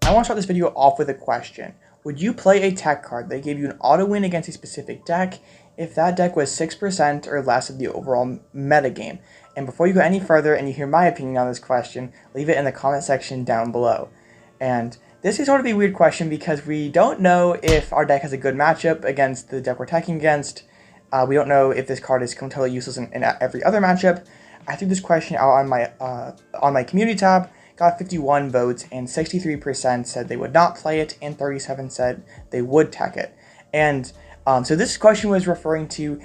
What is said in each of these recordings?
I want to start this video off with a question. Would you play a tech card that gave you an auto win against a specific deck if that deck was 6% or less of the overall metagame? And before you go any further and you hear my opinion on this question, leave it in the comment section down below. And this is sort of a weird question because we don't know if our deck has a good matchup against the deck we're attacking against. We don't know if this card is totally useless in every other matchup. I threw this question out on my community tab, got 51 votes, and 63% said they would not play it, and 37% said they would tech it. And so this question was referring to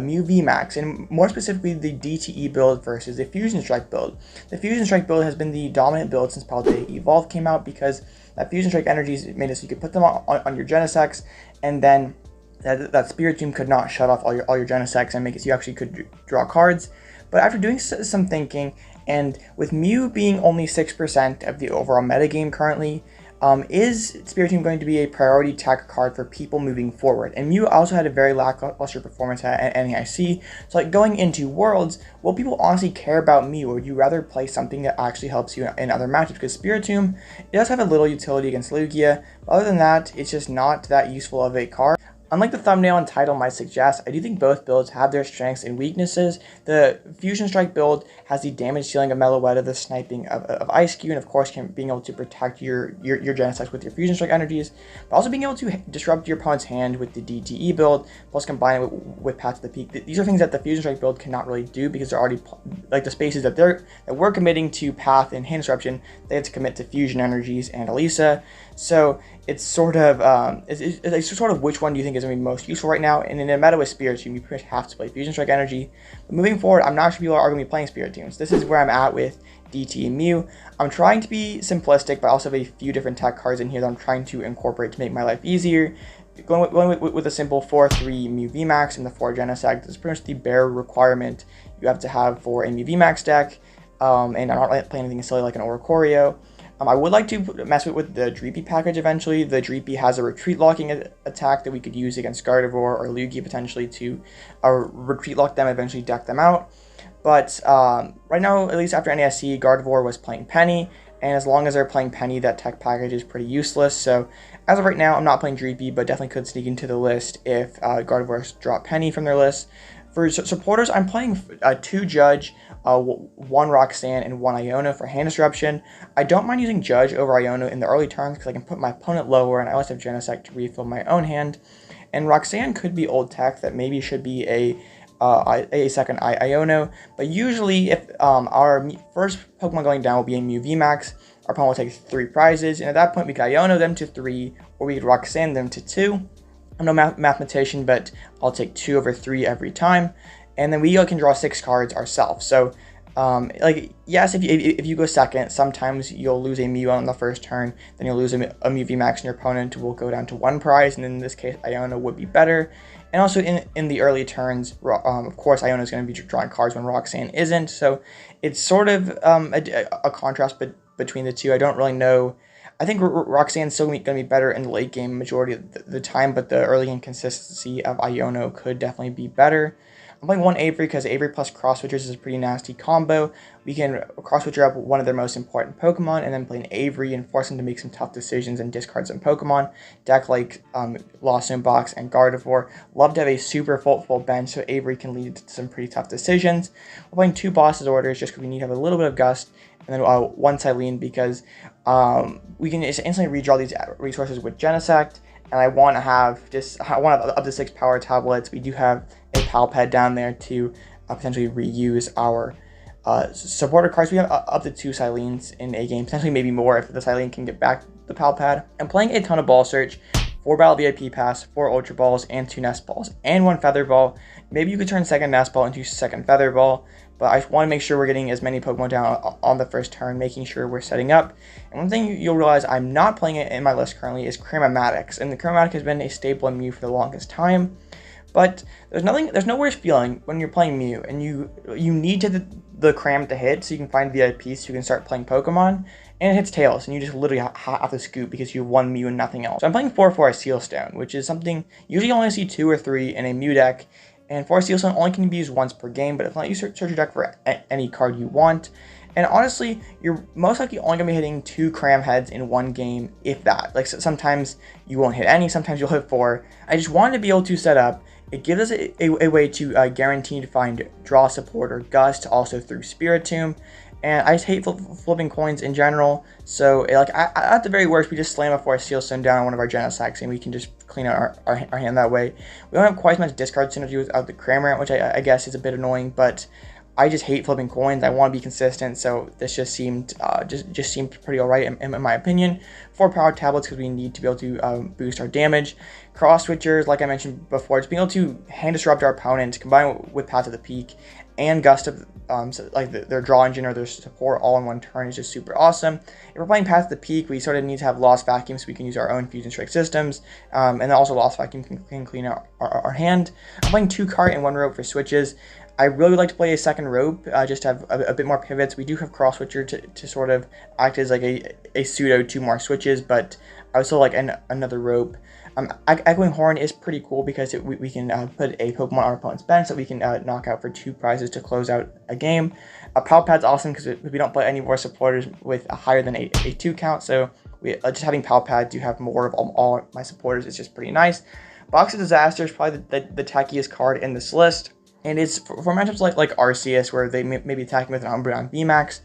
Mew VMAX, and more specifically the DTE build versus the Fusion Strike build. The Fusion Strike build has been the dominant build since Pal Evolve came out because that Fusion Strike energies made it so you could put them on your Genesects, and then that Spiritomb could not shut off all your Genesects and make it so you actually could draw cards. But after doing some thinking, and with Mew being only 6% of the overall metagame currently, is Spiritomb going to be a priority tech card for people moving forward? And Mew also had a very lackluster performance at NAIC, so like going into Worlds, will people honestly care about Mew, or would you rather play something that actually helps you in other matchups? Because Spiritomb, it does have a little utility against Lugia, but other than that, it's just not that useful of a card. Unlike the thumbnail and title might suggest, I do think both builds have their strengths and weaknesses. The Fusion Strike build has the damage ceiling of Meloetta, the sniping of Ice Cube, and of course being able to protect your Genesects with your Fusion Strike energies, but also being able to disrupt your opponent's hand with the DTE build, plus combine it with Path to the Peak. These are things that the Fusion Strike build cannot really do because they're already, like the spaces that we're committing to Path and hand disruption, they have to commit to Fusion energies and Elisa. So it's sort of it's sort of which one do you think is going to be most useful right now? And in a meta with Spiritomb, you pretty much have to play Fusion Strike energy. But moving forward, I'm not sure people are going to be playing Spiritombs. This is where I'm at with DT and Mew. I'm trying to be simplistic, but I also have a few different tech cards in here that I'm trying to incorporate to make my life easier. Going with a simple 4-3 Mew VMAX and the 4 Genesect. This is pretty much the bare requirement you have to have for a Mew VMAX deck. And I'm not playing anything silly like an Oricorio. I would like to mess with the Dreepy package eventually. The Dreepy has a retreat locking attack that we could use against Gardevoir or Lugia potentially to retreat lock them, eventually deck them out. But right now, at least after NASC, Gardevoir was playing Penny, and as long as they're playing Penny, that tech package is pretty useless. So as of right now, I'm not playing Dreepy, but definitely could sneak into the list if Gardevoir drop Penny from their list. For supporters, I'm playing 2 Judge, 1 Roxanne, and 1 Iono for hand disruption. I don't mind using Judge over Iono in the early turns because I can put my opponent lower, and I also have Genesect to refill my own hand. And Roxanne could be old tech that maybe should be a second Iono, but usually if our first Pokemon going down will be a Mew VMAX, our opponent will take 3 prizes, and at that point we could Iono them to 3, or we could Roxanne them to 2. I'm no mathematician, but I'll take 2 over 3 every time, and then we can draw 6 cards ourselves. So, like, yes, if you go second, sometimes you'll lose a Mew on the first turn, then you'll lose a Mew VMAX, and your opponent will go down to 1 prize, and in this case, Iono would be better. And also in the early turns, of course, Iono is going to be drawing cards when Roxanne isn't, so it's sort of a contrast between the two. I don't really know. I think Roxanne's still going to be better in the late game majority of the time, but the early game consistency of Iono could definitely be better. I'm playing 1 Avery because Avery plus Cross Switchers is a pretty nasty combo. We can Cross Switcher up one of their most important Pokemon and then play an Avery and force them to make some tough decisions and discard some Pokemon. Deck like Lost Box and Gardevoir love to have a super full bench, so Avery can lead to some pretty tough decisions. We're playing 2 Boss's Orders just because we need to have a little bit of Gust, and then 1 Cyllene because we can just instantly redraw these resources with Genesect, and I want to have one of the 6 Power Tablets. We do have a Pal Pad down there to potentially reuse our supporter cards. We have up to 2 Cylenes in a game, potentially maybe more if the Cyllene can get back the Pal Pad. I'm playing a ton of Ball Search, 4 Battle VIP Pass, 4 Ultra Balls, and 2 Nest Balls, and 1 Feather Ball. Maybe you could turn second Nest Ball into second Feather Ball, but I want to make sure we're getting as many Pokemon down on the first turn, making sure we're setting up. And one thing you'll realize I'm not playing it in my list currently is Chromatics, and the Chromatic has been a staple in Mew for the longest time. But there's no worse feeling when you're playing Mew and you need the cram to hit so you can find VIPs so you can start playing Pokemon, and it hits Tails and you just literally have to scoop because you have 1 Mew and nothing else. So I'm playing 4-4 Sealstone, which is something usually you only see 2 or 3 in a Mew deck, and 4 Sealstone only can be used once per game, but if not, you search your deck for any card you want. And honestly, you're most likely only going to be hitting 2 cram heads in one game, if that. Like, sometimes you won't hit any, sometimes you'll hit 4. I just wanted to be able to set up. It gives us a way to guarantee to find draw support or gust, also through Spiritomb. And I just hate flipping coins in general, so like at the very worst, we just slam a Force Seal Stone down on one of our Genesects, and we can just clean out our hand that way. We don't have quite as much discard synergy without the Cramorant, which I guess is a bit annoying, but I just hate flipping coins. I want to be consistent, so this just seemed just seemed pretty alright in my opinion. 4 Power Tablets because we need to be able to boost our damage. Cross Switchers, like I mentioned before, just being able to hand disrupt our opponent, combine with Path to the Peak, and Gust of so like their draw engine or their support all in one turn is just super awesome. If we're playing Path to the Peak, we sort of need to have Lost Vacuum so we can use our own Fusion Strike systems, and then also Lost Vacuum can clean out our hand. I'm playing 2 cart and 1 rope for switches. I really would like to play a second rope, just to have a bit more pivots. We do have Cross Switcher to sort of act as like a pseudo 2 more switches, but I would still like another rope. Echoing Horn is pretty cool because we can put a Pokemon on our opponent's bench that we can knock out for 2 prizes to close out a game. Pal Pad's awesome because we don't play any more supporters with a higher than a 2 count, so just having Pal Pad to have more of all my supporters is just pretty nice. Box of Disaster is probably the techiest card in this list, and it's for matchups like Arceus, where they may be attacking with an Umbreon VMAX,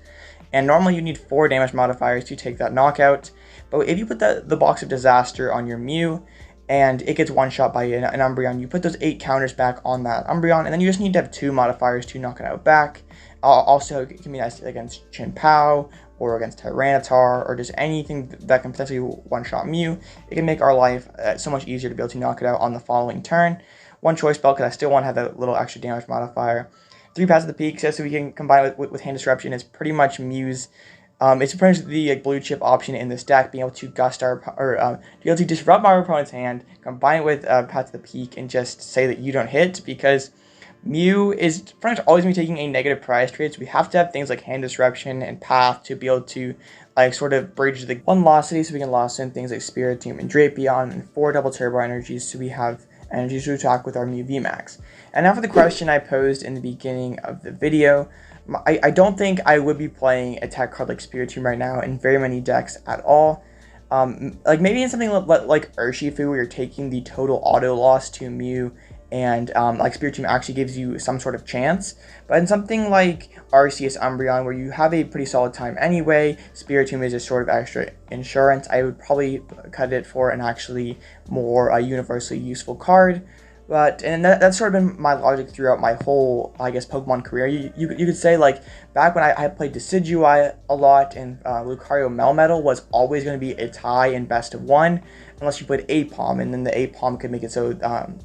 and normally you need 4 damage modifiers to take that knockout. But if you put the Box of Disaster on your Mew, and it gets one-shot by an Umbreon, you put those 8 counters back on that Umbreon, and then you just need to have 2 modifiers to knock it out back. Also, it can be nice against Chin-Pao, or against Tyranitar, or just anything that can potentially one-shot Mew. It can make our life so much easier to be able to knock it out on the following turn. 1 Choice Belt, because I still want to have that little extra damage modifier. 3 Paths to the Peak, so we can combine it with Hand Disruption. It's pretty much Mew's. It's pretty much the blue chip option in this deck, being able to gust be able to disrupt our opponent's hand, combine it with Path to the Peak, and just say that you don't hit, because Mew is pretty much always going to be taking a negative prize trade, so we have to have things like Hand Disruption and Path to be able to like sort of bridge the 1 Lost City, so we can lost in things like Spiritomb and Drapion, and 4 double Turbo Energies, so we have energies to attack with our Mew VMAX. And now for the question I posed in the beginning of the video. I don't think I would be playing a tech card like Spiritomb right now in very many decks at all. Like maybe in something like Urshifu, where you're taking the total auto loss to Mew, and like Spiritomb actually gives you some sort of chance. But in something like Arceus Umbreon, where you have a pretty solid time anyway, Spiritomb is just sort of extra insurance. I would probably cut it for an actually more universally useful card. And that's sort of been my logic throughout my whole, I guess, Pokemon career. You could say, like, back when I played Decidueye a lot, and Lucario Melmetal was always going to be a tie in best of 1, unless you put Apom, and then the Apom could make it so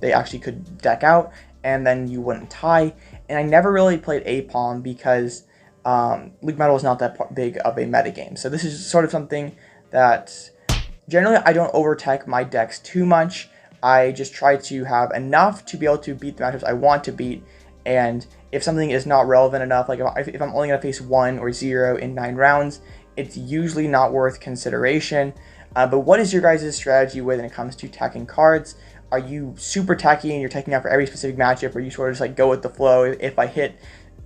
they actually could deck out, and then you wouldn't tie. And I never really played Apom because Luke Metal is not that big of a metagame. So this is sort of something that generally I don't over-tech my decks too much. I just try to have enough to be able to beat the matchups I want to beat, and if something is not relevant enough, like if I'm only going to face 1 or 0 in 9 rounds, it's usually not worth consideration. But what is your guys' strategy when it comes to teching cards? Are you super techy and you're teching out for every specific matchup, or you sort of just like go with the flow? If I hit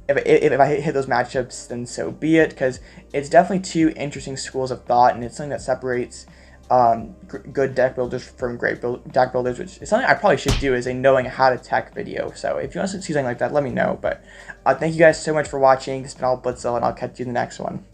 those matchups, then so be it, because it's definitely 2 interesting schools of thought, and it's something that separates good deck builders from great deck builders, which is something I probably should do as a knowing how to tech video. So if you want to see something like that, let me know. But thank you guys so much for watching. This has been Alloutblitzle, and I'll catch you in the next one.